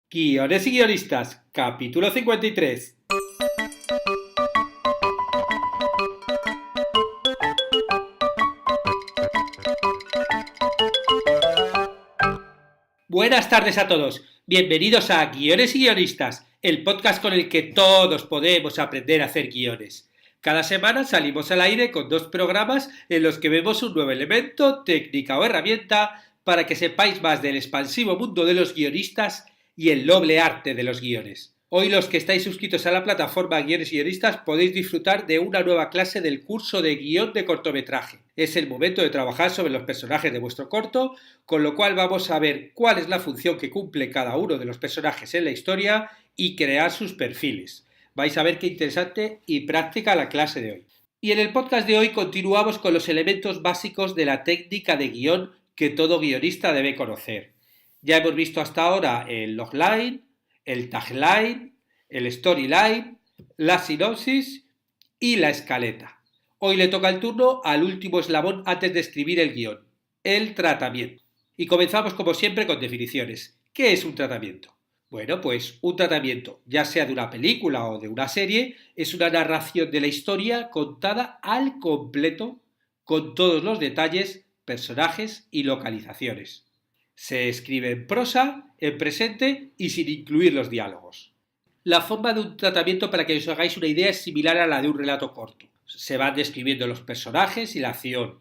Guiones y guionistas, capítulo 53. Buenas tardes a todos. Bienvenidos a Guiones y guionistas, el podcast con el que todos podemos aprender a hacer guiones. Cada semana salimos al aire con 2 programas en los que vemos un nuevo elemento, técnica o herramienta para que sepáis más del expansivo mundo de los guionistas y el noble arte de los guiones. Hoy los que estáis suscritos a la plataforma Guiones y Guionistas podéis disfrutar de una nueva clase del curso de guión de cortometraje. Es el momento de trabajar sobre los personajes de vuestro corto, con lo cual vamos a ver cuál es la función que cumple cada uno de los personajes en la historia y crear sus perfiles. Vais a ver qué interesante y práctica la clase de hoy. Y en el podcast de hoy continuamos con los elementos básicos de la técnica de guión que todo guionista debe conocer. Ya hemos visto hasta ahora el logline, el tagline, el storyline, la sinopsis y la escaleta. Hoy le toca el turno al último eslabón antes de escribir el guión, el tratamiento. Y comenzamos como siempre con definiciones. ¿Qué es un tratamiento? Bueno, pues un tratamiento, ya sea de una película o de una serie, es una narración de la historia contada al completo, con todos los detalles, personajes y localizaciones. Se escribe en prosa, en presente y sin incluir los diálogos. La forma de un tratamiento, para que os hagáis una idea, es similar a la de un relato corto. Se van describiendo los personajes y la acción.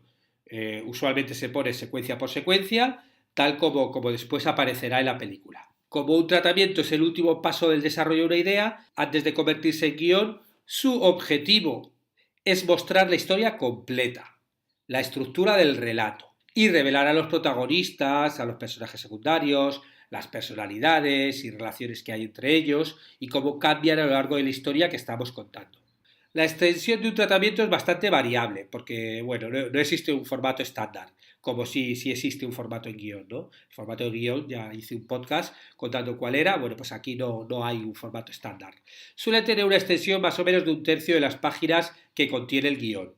Usualmente se pone secuencia por secuencia, tal como después aparecerá en la película. Como un tratamiento es el último paso del desarrollo de una idea, antes de convertirse en guión, su objetivo es mostrar la historia completa, la estructura del relato y revelar a los protagonistas, a los personajes secundarios, las personalidades y relaciones que hay entre ellos y cómo cambian a lo largo de la historia que estamos contando. La extensión de un tratamiento es bastante variable, porque bueno, no existe un formato estándar, como si existe un formato en guión, ¿no? El formato de guión, ya hice un podcast contando cuál era, bueno, pues aquí no hay un formato estándar. Suele tener una extensión más o menos de 1/3 de las páginas que contiene el guión.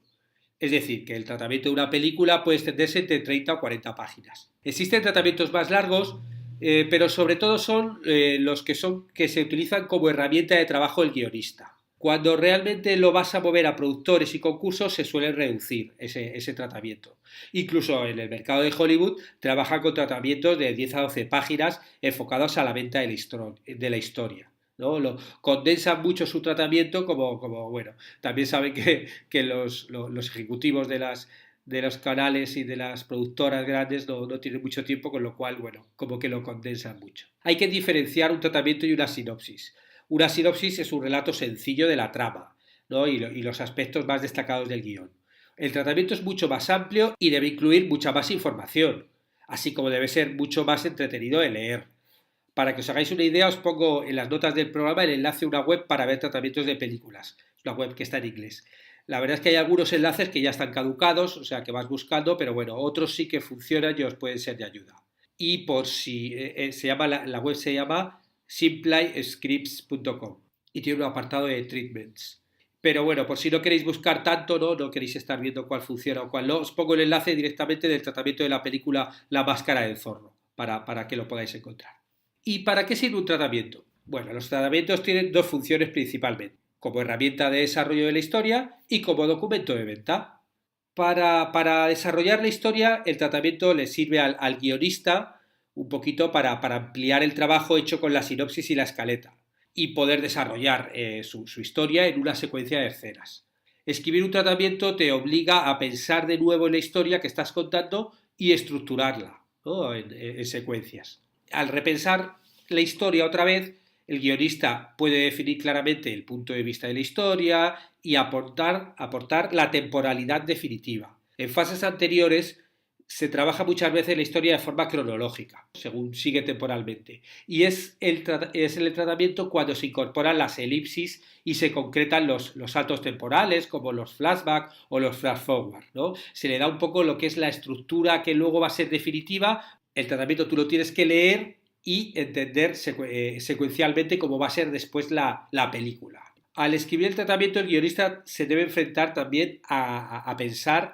Es decir, que el tratamiento de una película puede extenderse entre 30 o 40 páginas. Existen tratamientos más largos, pero sobre todo son los que se utilizan como herramienta de trabajo del guionista. Cuando realmente lo vas a mover a productores y concursos se suele reducir ese tratamiento. Incluso en el mercado de Hollywood trabajan con tratamientos de 10 a 12 páginas enfocados a la venta de la historia. ¿No? Condensan mucho su tratamiento como bueno, también saben que los ejecutivos de los canales y de las productoras grandes no tienen mucho tiempo, con lo cual, bueno, como que lo condensan mucho. Hay que diferenciar un tratamiento y una sinopsis. Una sinopsis es un relato sencillo de la trama, ¿no? Y los aspectos más destacados del guión. El tratamiento es mucho más amplio y debe incluir mucha más información, así como debe ser mucho más entretenido de leer. Para que os hagáis una idea, os pongo en las notas del programa el enlace a una web para ver tratamientos de películas. Es una web que está en inglés. La verdad es que hay algunos enlaces que ya están caducados, o sea que vas buscando, pero bueno, otros sí que funcionan y os pueden ser de ayuda. Y por si la web se llama simplyscripts.com y tiene un apartado de treatments. Pero bueno, por si no queréis buscar tanto, no queréis estar viendo cuál funciona o cuál no, os pongo el enlace directamente del tratamiento de la película La Máscara del Zorro, para que lo podáis encontrar. ¿Y para qué sirve un tratamiento? Bueno, los tratamientos tienen 2 funciones principalmente, como herramienta de desarrollo de la historia y como documento de venta. Para desarrollar la historia, el tratamiento le sirve al guionista un poquito para ampliar el trabajo hecho con la sinopsis y la escaleta y poder desarrollar su historia en una secuencia de escenas. Escribir un tratamiento te obliga a pensar de nuevo en la historia que estás contando y estructurarla, ¿no? en secuencias. Al repensar la historia otra vez, el guionista puede definir claramente el punto de vista de la historia y aportar la temporalidad definitiva. En fases anteriores se trabaja muchas veces la historia de forma cronológica, según sigue temporalmente. Y es el tratamiento cuando se incorporan las elipsis y se concretan los saltos temporales, como los flashbacks o los flash forward, ¿no? Se le da un poco lo que es la estructura que luego va a ser definitiva. El tratamiento tú lo tienes que leer y entender secuencialmente cómo va a ser después la película. Al escribir el tratamiento, el guionista se debe enfrentar también a pensar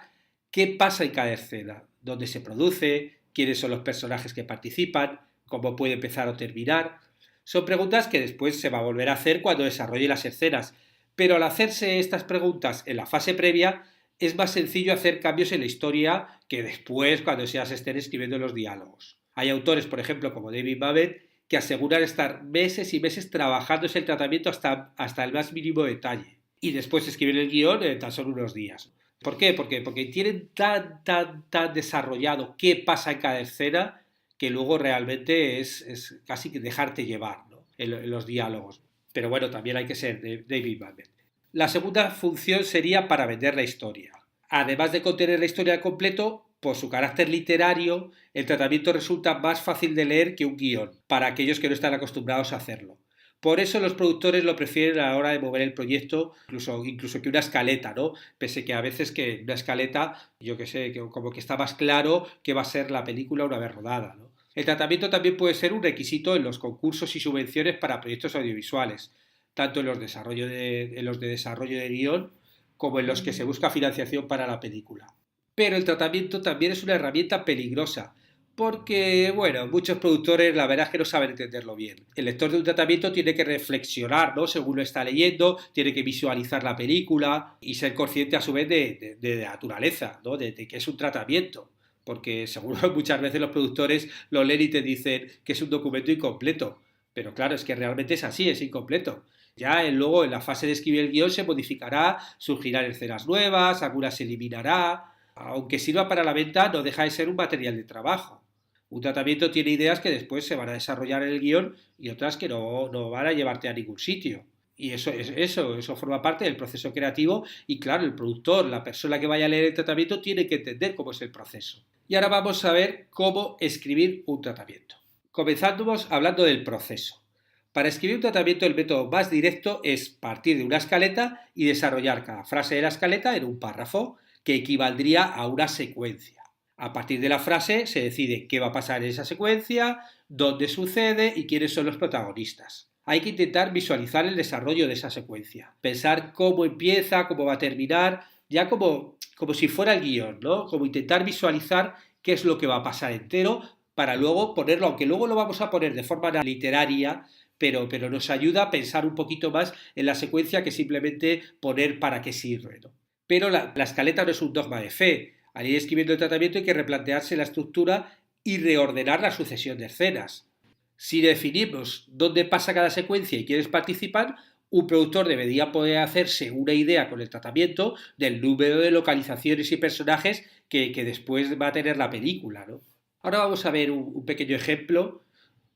qué pasa en cada escena, dónde se produce, quiénes son los personajes que participan, cómo puede empezar o terminar. Son preguntas que después se va a volver a hacer cuando desarrolle las escenas, pero al hacerse estas preguntas en la fase previa es más sencillo hacer cambios en la historia que después cuando se estén escribiendo los diálogos. Hay autores, por ejemplo, como David Mamet, que aseguran estar meses y meses trabajando ese tratamiento hasta el más mínimo detalle y después escribir el guión en tan solo unos días. ¿Por qué? Porque tienen tan desarrollado qué pasa en cada escena que luego realmente es casi que dejarte llevar, ¿no? en los diálogos. Pero bueno, también hay que ser David Mamet. La segunda función sería para vender la historia. Además de contener la historia al completo, por su carácter literario, el tratamiento resulta más fácil de leer que un guión, para aquellos que no están acostumbrados a hacerlo. Por eso los productores lo prefieren a la hora de mover el proyecto, incluso que una escaleta, ¿no? Pese que a veces que una escaleta, yo que sé, que como que está más claro que va a ser la película una vez rodada, ¿no? El tratamiento también puede ser un requisito en los concursos y subvenciones para proyectos audiovisuales, tanto en los de desarrollo de guión como en los que se busca financiación para la película. Pero el tratamiento también es una herramienta peligrosa, porque, bueno, muchos productores la verdad es que no saben entenderlo bien. El lector de un tratamiento tiene que reflexionar, ¿no? Según lo está leyendo, tiene que visualizar la película y ser consciente a su vez de la naturaleza, ¿no? De que es un tratamiento. Porque seguro muchas veces los productores lo leen y te dicen que es un documento incompleto. Pero claro, es que realmente es así, es incompleto. Ya luego en la fase de escribir el guión se modificará, surgirán escenas nuevas, algunas se eliminará. Aunque sirva para la venta, no deja de ser un material de trabajo. Un tratamiento tiene ideas que después se van a desarrollar en el guión y otras que no van a llevarte a ningún sitio. Y eso forma parte del proceso creativo y claro, el productor, la persona que vaya a leer el tratamiento tiene que entender cómo es el proceso. Y ahora vamos a ver cómo escribir un tratamiento. Comenzamos hablando del proceso. Para escribir un tratamiento el método más directo es partir de una escaleta y desarrollar cada frase de la escaleta en un párrafo que equivaldría a una secuencia. A partir de la frase se decide qué va a pasar en esa secuencia, dónde sucede y quiénes son los protagonistas. Hay que intentar visualizar el desarrollo de esa secuencia, pensar cómo empieza, cómo va a terminar, ya como si fuera el guión, ¿no? Como intentar visualizar qué es lo que va a pasar entero para luego ponerlo, aunque luego lo vamos a poner de forma literaria, pero nos ayuda a pensar un poquito más en la secuencia que simplemente poner para qué sirve, ¿no? Pero la escaleta no es un dogma de fe. Al ir escribiendo el tratamiento hay que replantearse la estructura y reordenar la sucesión de escenas. Si definimos dónde pasa cada secuencia y quieres participar, un productor debería poder hacerse una idea con el tratamiento del número de localizaciones y personajes que después va a tener la película, ¿no? Ahora vamos a ver un pequeño ejemplo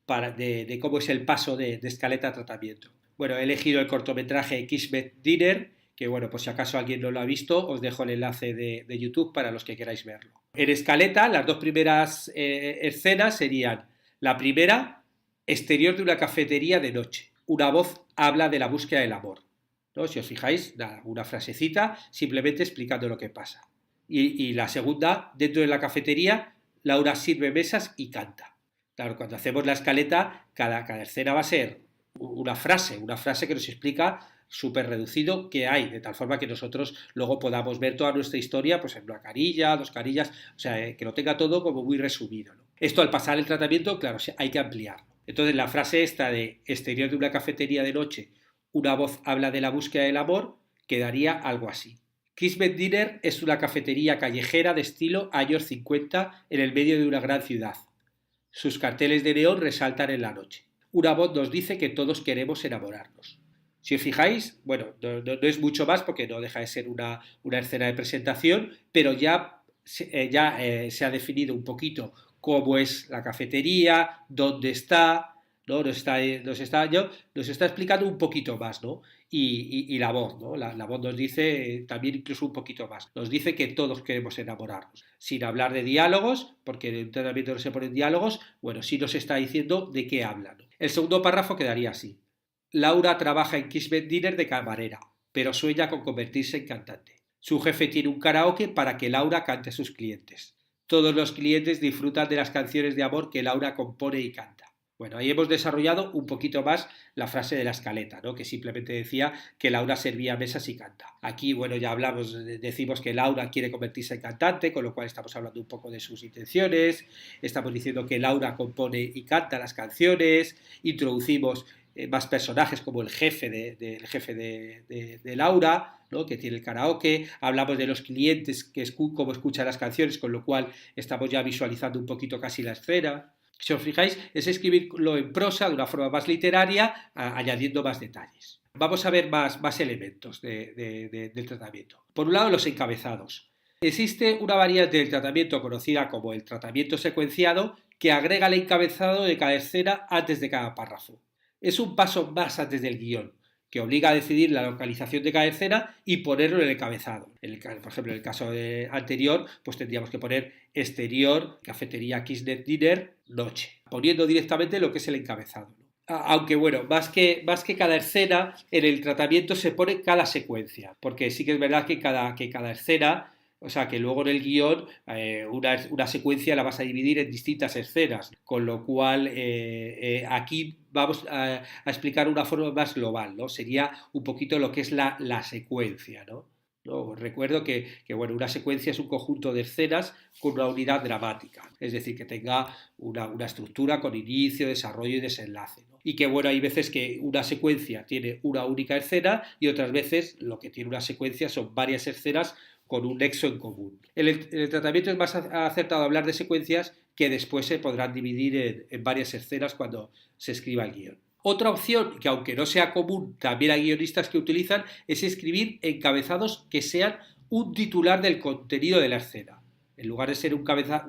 de cómo es el paso de escaleta a tratamiento. Bueno, he elegido el cortometraje Kismet Dinner, que bueno, pues si acaso alguien no lo ha visto, os dejo el enlace de YouTube para los que queráis verlo. En escaleta, las dos primeras escenas serían: la primera, exterior de una cafetería de noche. Una voz habla de la búsqueda del amor, ¿no? Si os fijáis, una frasecita simplemente explicando lo que pasa. Y la segunda, dentro de la cafetería, Laura sirve mesas y canta. Claro, cuando hacemos la escaleta, cada escena va a ser una frase que nos explica súper reducido qué hay, de tal forma que nosotros luego podamos ver toda nuestra historia pues en una carilla, dos carillas, o sea, que lo tenga todo como muy resumido, ¿no? Esto al pasar el tratamiento, claro, hay que ampliarlo. Entonces la frase esta de exterior de una cafetería de noche, una voz habla de la búsqueda del amor, quedaría algo así. Kismet Dinner es una cafetería callejera de estilo años 50 en el medio de una gran ciudad. Sus carteles de neón resaltan en la noche. Una voz nos dice que todos queremos enamorarnos. Si os fijáis, bueno, no es mucho más porque no deja de ser una escena de presentación, pero ya se ha definido un poquito cómo es la cafetería, dónde está, ¿no? Nos está explicando un poquito más, ¿no? Y la voz, ¿no? La voz nos dice también incluso un poquito más. Nos dice que todos queremos enamorarnos. Sin hablar de diálogos, porque en el tratamiento no se ponen diálogos, bueno, sí nos está diciendo de qué hablan, ¿no? El segundo párrafo quedaría así. Laura trabaja en Kismet Dinner de camarera, pero sueña con convertirse en cantante. Su jefe tiene un karaoke para que Laura cante a sus clientes. Todos los clientes disfrutan de las canciones de amor que Laura compone y canta. Bueno, ahí hemos desarrollado un poquito más la frase de la escaleta, ¿no? Que simplemente decía que Laura servía mesas y canta. Aquí, bueno, ya hablamos, decimos que Laura quiere convertirse en cantante, con lo cual estamos hablando un poco de sus intenciones, estamos diciendo que Laura compone y canta las canciones, introducimos más personajes como el jefe de Laura, ¿no? Que tiene el karaoke, hablamos de los clientes cómo escuchan las canciones, con lo cual estamos ya visualizando un poquito casi la escena. Si os fijáis, es escribirlo en prosa de una forma más literaria, añadiendo más detalles. Vamos a ver más elementos del tratamiento. Por un lado, los encabezados. Existe una variante del tratamiento conocida como el tratamiento secuenciado que agrega el encabezado de cada escena antes de cada párrafo. Es un paso más antes del guión, que obliga a decidir la localización de cada escena y ponerlo en el encabezado. Por ejemplo, en el caso anterior, pues tendríamos que poner exterior, cafetería Kisnet Dinner, noche, poniendo directamente lo que es el encabezado. Aunque bueno, más que cada escena, en el tratamiento se pone cada secuencia, porque sí que es verdad que cada escena, o sea, que luego en el guión una secuencia la vas a dividir en distintas escenas, con lo cual aquí vamos a explicar una forma más global, ¿no? Sería un poquito lo que es la secuencia, ¿no? ¿No? Recuerdo que bueno, una secuencia es un conjunto de escenas con una unidad dramática, es decir, que tenga una estructura con inicio, desarrollo y desenlace, ¿no? Y que bueno, hay veces que una secuencia tiene una única escena y otras veces lo que tiene una secuencia son varias escenas con un nexo en común. En el tratamiento es más acertado hablar de secuencias que después se podrán dividir en varias escenas cuando se escriba el guión. Otra opción, que aunque no sea común, también hay guionistas que utilizan, es escribir encabezados que sean un titular del contenido de la escena. En lugar de ser un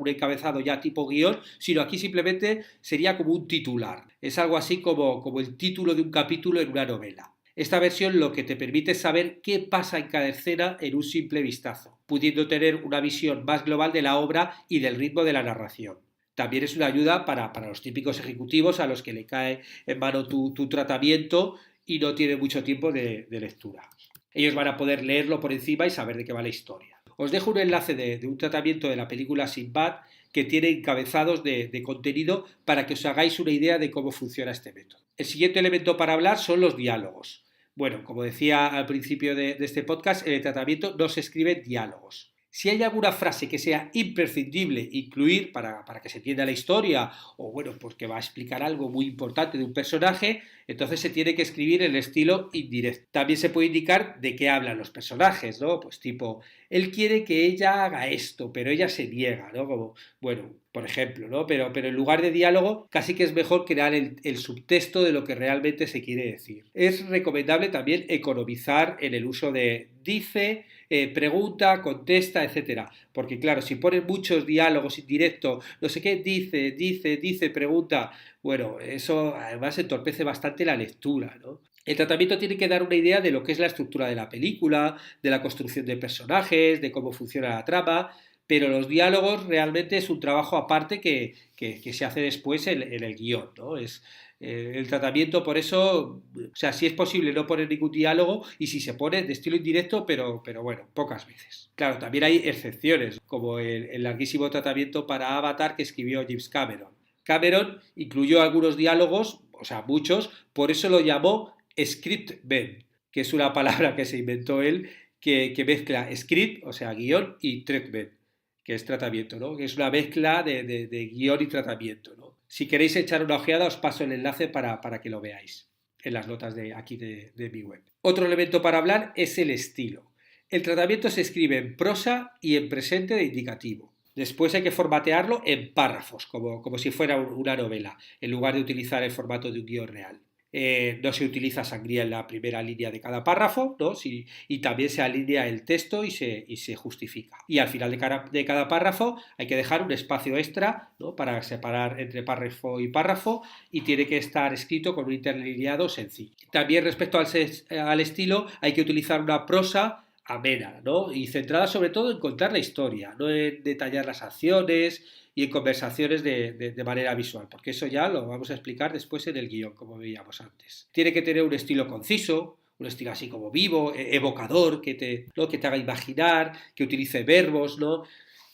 encabezado ya tipo guión, sino aquí simplemente sería como un titular. Es algo así como el título de un capítulo en una novela. Esta versión lo que te permite es saber qué pasa en cada escena en un simple vistazo, pudiendo tener una visión más global de la obra y del ritmo de la narración. También es una ayuda para los típicos ejecutivos a los que le cae en mano tu tratamiento y no tiene mucho tiempo de lectura. Ellos van a poder leerlo por encima y saber de qué va la historia. Os dejo un enlace de un tratamiento de la película Sinbad que tiene encabezados de contenido para que os hagáis una idea de cómo funciona este método. El siguiente elemento para hablar son los diálogos. Bueno, como decía al principio de este podcast, en el tratamiento no se escriben diálogos. Si hay alguna frase que sea imprescindible incluir para que se entienda la historia o bueno, pues que va a explicar algo muy importante de un personaje, entonces se tiene que escribir en el estilo indirecto. También se puede indicar de qué hablan los personajes, ¿no? Pues tipo, él quiere que ella haga esto, pero ella se niega, ¿no? Como, bueno, por ejemplo, ¿no? Pero en lugar de diálogo, casi que es mejor crear el subtexto de lo que realmente se quiere decir. Es recomendable también economizar en el uso de dice, pregunta, contesta, etcétera. Porque claro, si pones muchos diálogos indirectos, no sé qué, dice, pregunta, bueno, eso además entorpece bastante la lectura, ¿no? El tratamiento tiene que dar una idea de lo que es la estructura de la película, de la construcción de personajes, de cómo funciona la trama, pero los diálogos realmente es un trabajo aparte que se hace después en el guión, ¿no? El tratamiento, por eso, o sea, si es posible no poner ningún diálogo y si se pone de estilo indirecto, pero bueno, pocas veces. Claro, también hay excepciones, como el larguísimo tratamiento para Avatar que escribió James Cameron. Cameron incluyó algunos diálogos, o sea, muchos, por eso lo llamó scriptbend, que es una palabra que se inventó él, que mezcla script, o sea, guión, y treatment, que es tratamiento, ¿no? Que es una mezcla de guión y tratamiento, ¿no? Si queréis echar una ojeada, os paso el enlace para que lo veáis en las notas de aquí de mi web. Otro elemento para hablar es el estilo. El tratamiento se escribe en prosa y en presente de indicativo. Después hay que formatearlo en párrafos, como si fuera una novela, en lugar de utilizar el formato de un guión real. No se utiliza sangría en la primera línea de cada párrafo, ¿no? Y también se alinea el texto y se justifica. Y al final de cada párrafo hay que dejar un espacio extra, ¿no? Para separar entre párrafo y párrafo y tiene que estar escrito con un interlineado sencillo. También respecto al estilo hay que utilizar una prosa amena, ¿no? Y centrada sobre todo en contar la historia, no en detallar las acciones y en conversaciones de manera visual, porque eso ya lo vamos a explicar después en el guión, como veíamos antes. Tiene que tener un estilo conciso, un estilo así como vivo, evocador, ¿no? Que te haga imaginar, que utilice verbos, ¿no?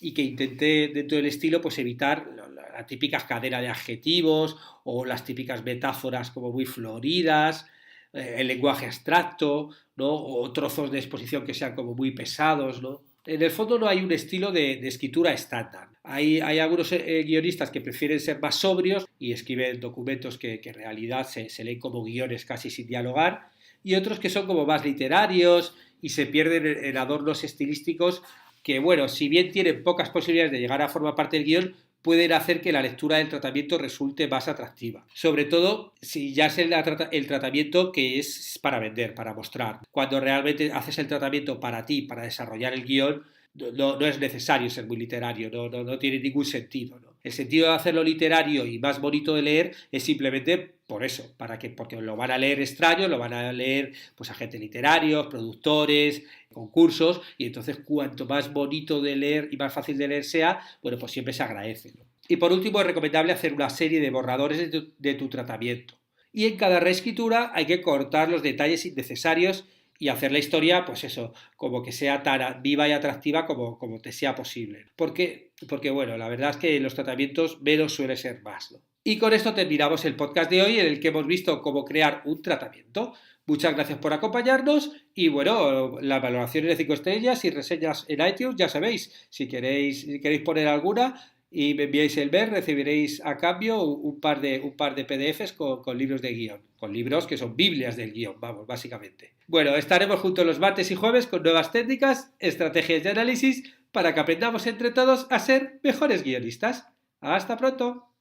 y que intente dentro del estilo pues evitar la típica cadena de adjetivos o las típicas metáforas como muy floridas, el lenguaje abstracto, ¿no? O trozos de exposición que sean como muy pesados, ¿no? En el fondo no hay un estilo de escritura estándar. Hay algunos guionistas que prefieren ser más sobrios y escriben documentos que en realidad se leen como guiones casi sin dialogar, y otros que son como más literarios y se pierden en adornos estilísticos que, bueno, si bien tienen pocas posibilidades de llegar a formar parte del guión, pueden hacer que la lectura del tratamiento resulte más atractiva. Sobre todo si ya es el tratamiento que es para vender, para mostrar. Cuando realmente haces el tratamiento para ti, para desarrollar el guión, no es necesario ser muy literario, no tiene ningún sentido, ¿no? El sentido de hacerlo literario y más bonito de leer es simplemente por eso, porque lo van a leer extraños, lo van a leer pues agentes literarios, productores, concursos, y entonces cuanto más bonito de leer y más fácil de leer sea, bueno, pues siempre se agradece, ¿no? Y por último es recomendable hacer una serie de borradores de tu tratamiento. Y en cada reescritura hay que cortar los detalles innecesarios y hacer la historia, pues eso, como que sea tan viva y atractiva como te sea posible. Porque, bueno, la verdad es que los tratamientos menos suele ser más, ¿no? Y con esto terminamos el podcast de hoy en el que hemos visto cómo crear un tratamiento. Muchas gracias por acompañarnos y bueno, las valoraciones de 5 estrellas y reseñas en iTunes, ya sabéis, si queréis poner alguna y me enviáis el mail, recibiréis a cambio un par de PDFs con libros de guión, con libros que son Biblias del guión, vamos, básicamente. Bueno, estaremos juntos los martes y jueves con nuevas técnicas, estrategias de análisis para que aprendamos entre todos a ser mejores guionistas. ¡Hasta pronto!